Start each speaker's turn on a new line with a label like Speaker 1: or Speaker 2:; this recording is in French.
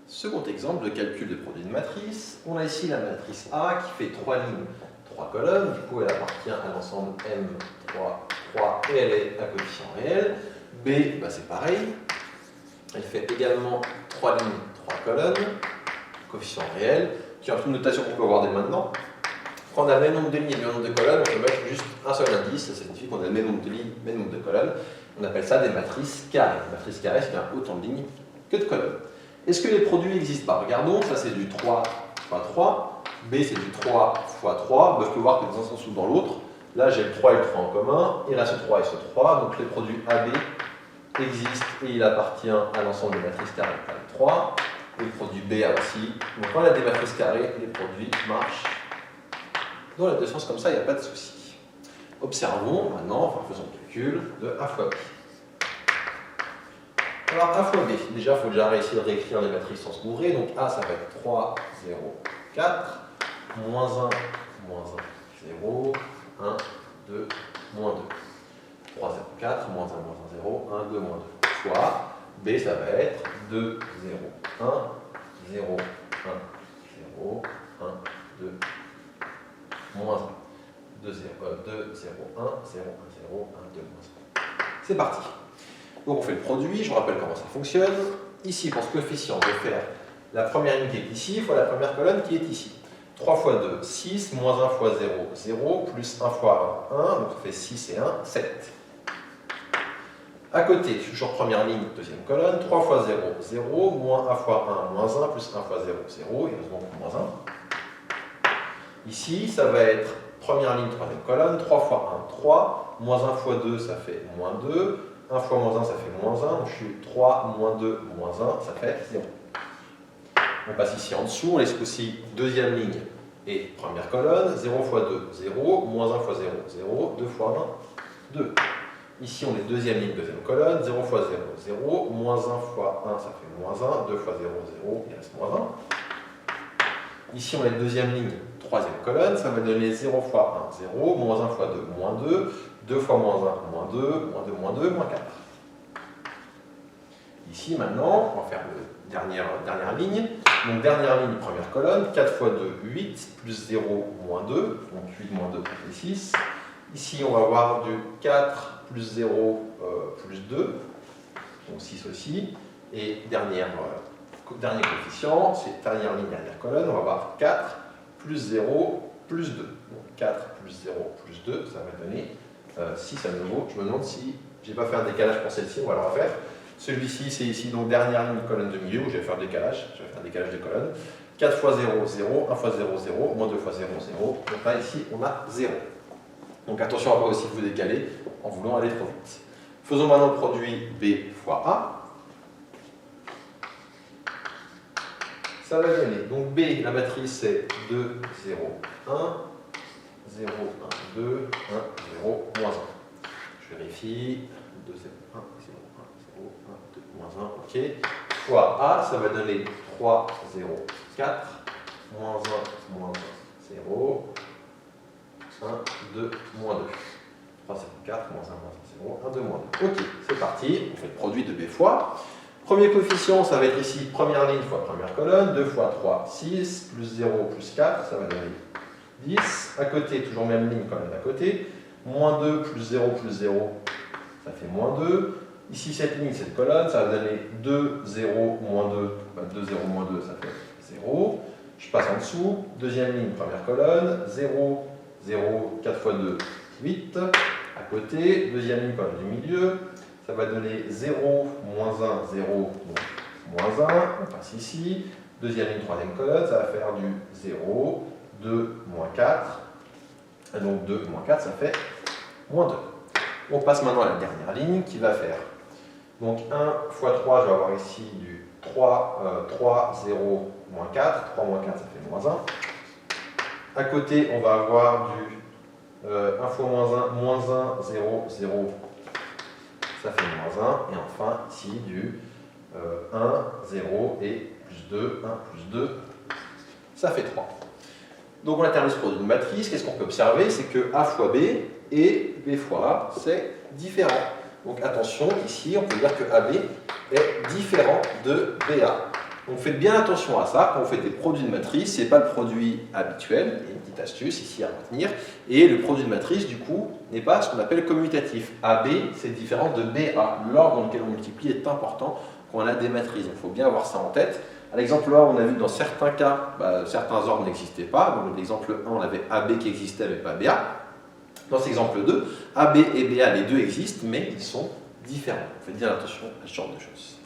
Speaker 1: Second exemple de calcul de produit de matrice. On a ici la matrice A qui fait 3 lignes, 3 colonnes. Du coup, elle appartient à l'ensemble M3, 3 et elle est à coefficient réel. B, bah, c'est pareil. Elle fait également 3 lignes, 3 colonnes, coefficient réel. Qui est un peu de notation qu'on peut avoir dès maintenant. Quand on a le même nombre de lignes et le même nombre de colonnes, on peut mettre juste un seul indice. Ça signifie qu'on a le même nombre de lignes, le même nombre de colonnes. On appelle ça des matrices carrées. Une matrice carrée, c'est qu'il y a autant de lignes que de colonnes. Est-ce que les produits existent? Regardons, ça c'est du 3 fois 3, B c'est du 3 fois 3, je peux voir que dans un sens ou dans l'autre, là j'ai le 3 et le 3 en commun, et là ce 3 et ce 3, donc les produits AB existent et il appartient à l'ensemble des matrices carrées carré 3, et le produit B aussi. Donc quand on a des matrices carrées, les produits marchent dans les deux sens comme ça, il n'y a pas de souci. Observons maintenant, enfin faisons le calcul de A fois B. Alors A fois B, déjà il faut déjà réussir de réécrire les matrices sans se gourer, donc A ça va être 3, 0, 4, moins 1, moins 1, 0, 1, 2, moins 2. 3, 0, 4, moins 1, moins 1, 0, 1, 2, moins 2. Fois B ça va être 2, 0, 1, 0, 1, 0, 1, 2, moins 1. 2, 0, 2, 0, 1, 0, 1, 0, 1, 2, moins 1. C'est parti. Donc on fait le produit, je vous rappelle comment ça fonctionne. Ici, pour ce coefficient, je vais faire la première ligne qui est ici fois la première colonne qui est ici. 3 fois 2, 6, moins 1 fois 0, 0, plus 1 fois 1, 1, donc ça fait 6 et 1, 7. À côté, toujours première ligne, deuxième colonne, 3 fois 0, 0, moins 1 fois 1, moins 1, plus 1 fois 0, 0, et heureusement pour moins 1. Ici, ça va être première ligne, troisième colonne, 3 fois 1, 3, moins 1 fois 2, ça fait moins 2, 1 fois moins 1, ça fait moins 1, donc je suis 3, moins 2, moins 1, ça fait 0. On passe ici en dessous, on laisse aussi deuxième ligne et première colonne, 0 fois 2, 0, moins 1 fois 0, 0, 2 fois 1, 2. Ici on est deuxième ligne, deuxième colonne, 0 fois 0, 0, moins 1 fois 1, ça fait moins 1, 2 fois 0, 0, il reste moins 1. Ici on est deuxième ligne, troisième colonne, ça va donner 0 fois 1, 0, moins 1 fois 2, moins 2, 2 fois moins 1, moins 2, moins 2, moins 2, moins 4. Ici, maintenant, on va faire la dernière ligne. Donc, dernière ligne, première colonne, 4 fois 2, 8, plus 0, moins 2. Donc, 8 moins 2, ça fait 6. Ici, on va avoir du 4 plus 0, plus 2. Donc, 6 aussi. Et dernier coefficient, c'est dernière ligne, dernière colonne, on va avoir 4 plus 0, plus 2. Donc, 4 plus 0, plus 2, ça va donner 6 à nouveau. Je me demande si j'ai pas fait un décalage pour celle-ci, on va le refaire. Celui-ci, c'est ici, donc dernière ligne, colonne de milieu, où je vais faire le décalage. Je vais faire un décalage de colonnes. 4 fois 0, 0, 1 fois 0, 0, moins 2 fois 0, 0. Donc là, ici, on a 0. Donc attention à ne pas aussi vous décaler en voulant aller trop vite. Faisons maintenant le produit B fois A. Ça va donner, donc B, la matrice, c'est 2, 0, 1, 0, 1, 2, 1, 0, moins 1. Je vérifie. 2, 0, 1, 0, 1, 0, 1, 2, moins 1, ok. Fois A, ça va donner 3, 0, 4, moins 1, moins 1, 0, 1, 2, moins 2. 3, 0, 4, moins 1, moins 1, 0, 1, 2, moins 2. Ok, c'est parti. On fait le produit de B fois. Premier coefficient, ça va être ici, première ligne fois première colonne, 2 fois 3, 6, plus 0, plus 4, ça va donner 10. À côté, toujours même ligne, colonne d'à côté. Moins 2, plus 0, plus 0, ça fait moins 2. Ici, cette ligne, cette colonne, ça va donner 2, 0, moins 2. 2, 0, moins 2, ça fait 0. Je passe en dessous. Deuxième ligne, première colonne. 0, 0, 4 fois 2, 8. À côté, deuxième ligne, colonne du milieu. Ça va donner 0, moins 1, 0, moins 1. On passe ici. Deuxième ligne, troisième colonne, ça va faire du 0, 2, moins 4. Et donc 2, moins 4, ça fait moins 2. On passe maintenant à la dernière ligne qui va faire. Donc 1 fois 3, je vais avoir ici du 3, 0, moins 4. 3 moins 4, ça fait moins 1. À côté, on va avoir du 1 fois moins 1, 0, 0. Ça fait moins 1. Et enfin, ici, du 1, 0 et plus 2, 1 plus 2, ça fait 3. Donc on a terminé ce produit de matrice. Qu'est-ce qu'on peut observer? C'est que A fois B et B fois A, c'est différent. Donc attention, ici, on peut dire que AB est différent de BA. Donc faites bien attention à ça, quand vous faites des produits de matrice, ce n'est pas le produit habituel, il y a une petite astuce ici à retenir, et le produit de matrice du coup n'est pas ce qu'on appelle commutatif. AB c'est différent de BA, l'ordre dans lequel on multiplie est important quand on a des matrices, donc il faut bien avoir ça en tête. À l'exemple 1, on a vu que dans certains cas, certains ordres n'existaient pas, donc l'exemple 1 on avait AB qui existait mais pas BA. Dans cet exemple 2, AB et BA les deux existent mais ils sont différents, faites bien attention à ce genre de choses.